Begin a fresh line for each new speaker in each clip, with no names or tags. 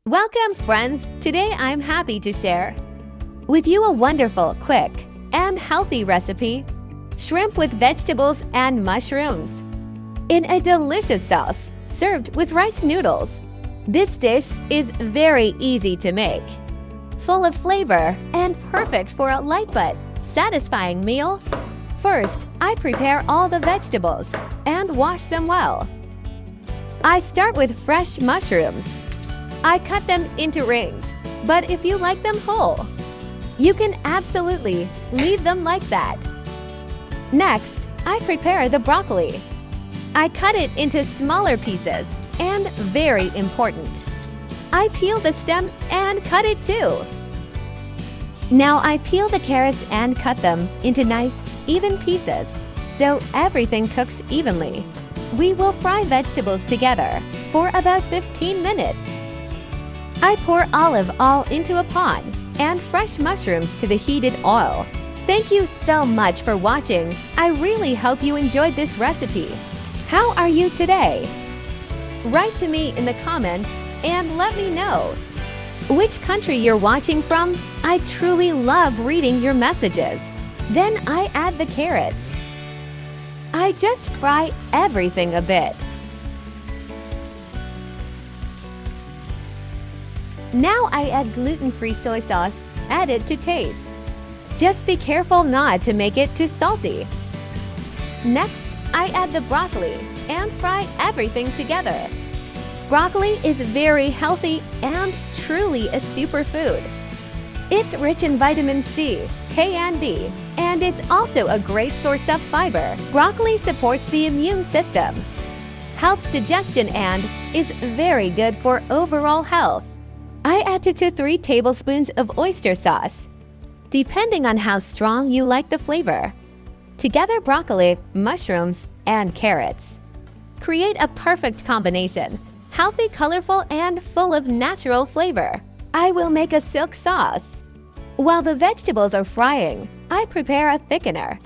Welcome, friends! Today I'm happy to share with you a wonderful, quick, and healthy recipe: shrimp with vegetables and mushrooms in a delicious sauce served with rice noodles. This dish is very easy to make, full of flavor, and perfect for a light but satisfying meal. First, I prepare all the vegetables and wash them well. I start with fresh mushrooms. I cut them into rings, but if you like them whole, you can absolutely leave them like that. Next, I prepare the broccoli. I cut it into smaller pieces, and very important, I peel the stem and cut it too. Now I peel the carrots and cut them into nice, even pieces, so everything cooks evenly. We will fry vegetables together for about 15 minutes. I pour olive oil into a pan and fresh mushrooms to the heated oil. Thank you so much for watching. I really hope you enjoyed this recipe. How are you today? Write to me in the comments and let me know which country you're watching from. I truly love reading your messages. Then I add the carrots. I just fry everything a bit. Now I add gluten-free soy sauce, added to taste. Just be careful not to make it too salty. Next, I add the broccoli and fry everything together. Broccoli is very healthy and truly a superfood. It's rich in vitamin C, K and B, and it's also a great source of fiber. Broccoli supports the immune system, helps digestion, and is very good for overall health. I add 2 to 3 tablespoons of oyster sauce, depending on how strong you like the flavor. Together, broccoli, mushrooms, and carrots create a perfect combination, healthy, colorful, and full of natural flavor. I will make a silk sauce. While the vegetables are frying, I prepare a thickener.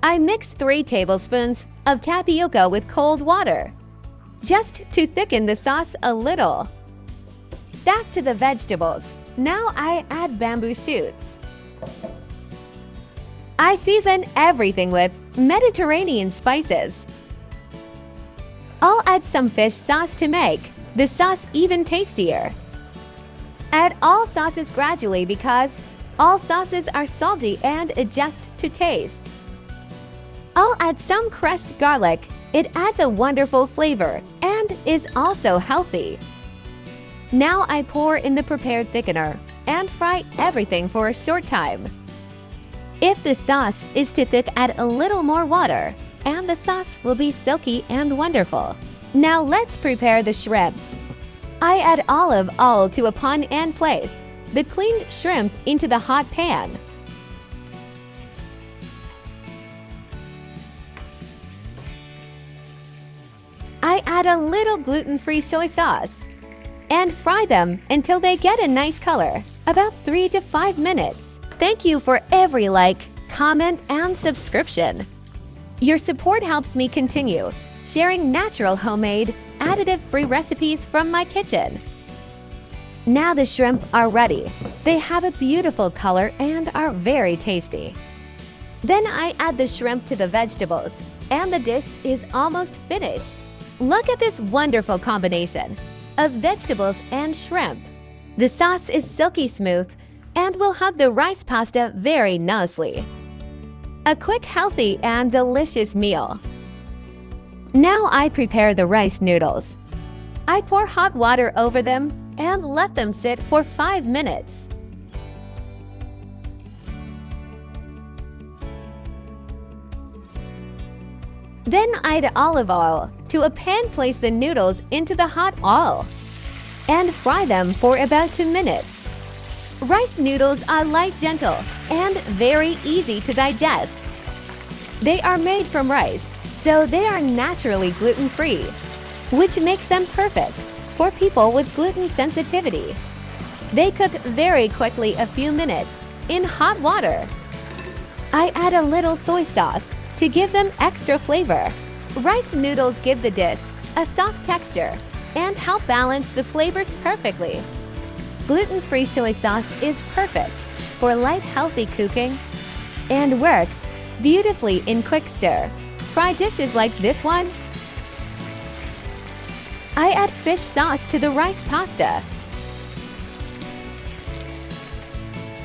I mix 3 tablespoons of tapioca with cold water, just to thicken the sauce a little. Back to the vegetables. Now I add bamboo shoots. I season everything with Mediterranean spices. I'll add some fish sauce to make the sauce even tastier. Add all sauces gradually because all sauces are salty and adjust to taste. I'll add some crushed garlic. It adds a wonderful flavor and is also healthy. Now I pour in the prepared thickener and fry everything for a short time. If the sauce is too thick, add a little more water, and the sauce will be silky and wonderful. Now let's prepare the shrimp. I add olive oil to a pan and place the cleaned shrimp into the hot pan. I add a little gluten-free soy sauce and fry them until they get a nice color, about 3 to 5 minutes. Thank you for every like, comment, and subscription. Your support helps me continue sharing natural, homemade, additive-free recipes from my kitchen. Now the shrimp are ready. They have a beautiful color and are very tasty. Then I add the shrimp to the vegetables, and the dish is almost finished. Look at this wonderful combination of vegetables and shrimp. The sauce is silky smooth and will hug the rice pasta very nicely. A quick, healthy, and delicious meal. Now I prepare the rice noodles. I pour hot water over them and let them sit for 5 minutes. Then add olive oil to a pan, place the noodles into the hot oil, and fry them for about 2 minutes. Rice noodles are light, gentle, and very easy to digest. They are made from rice, so they are naturally gluten-free, which makes them perfect for people with gluten sensitivity. They cook very quickly, a few minutes, in hot water. I add a little soy sauce to give them extra flavor. Rice noodles give the dish a soft texture and help balance the flavors perfectly. Gluten-free soy sauce is perfect for light, healthy cooking and works beautifully in quick stir fry dishes like this one. I add fish sauce to the rice pasta.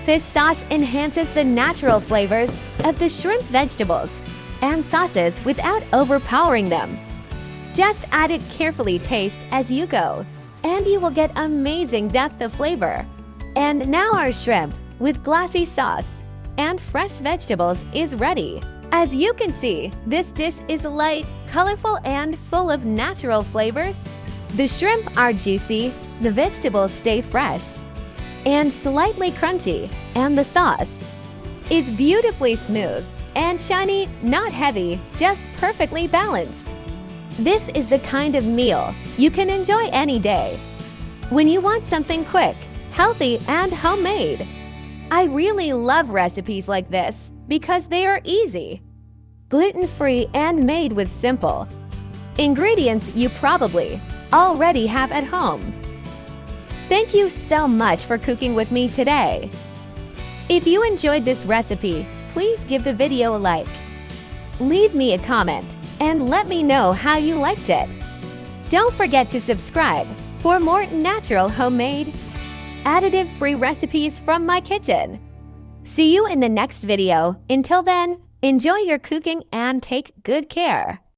Fish sauce enhances the natural flavors of the shrimp vegetables and sauces without overpowering them. Just add it carefully, taste as you go, and you will get amazing depth of flavor. And now our shrimp with glossy sauce and fresh vegetables is ready. As you can see, this dish is light, colorful, and full of natural flavors. The shrimp are juicy, the vegetables stay fresh and slightly crunchy, and the sauce is beautifully smooth and shiny, not heavy, just perfectly balanced. This is the kind of meal you can enjoy any day when you want something quick, healthy, and homemade. I really love recipes like this because they are easy, gluten-free, and made with simple ingredients you probably already have at home. Thank you so much for cooking with me today. If you enjoyed this recipe, please give the video a like. Leave me a comment and let me know how you liked it. Don't forget to subscribe for more natural, homemade, additive-free recipes from my kitchen. See you in the next video. Until then, enjoy your cooking and take good care.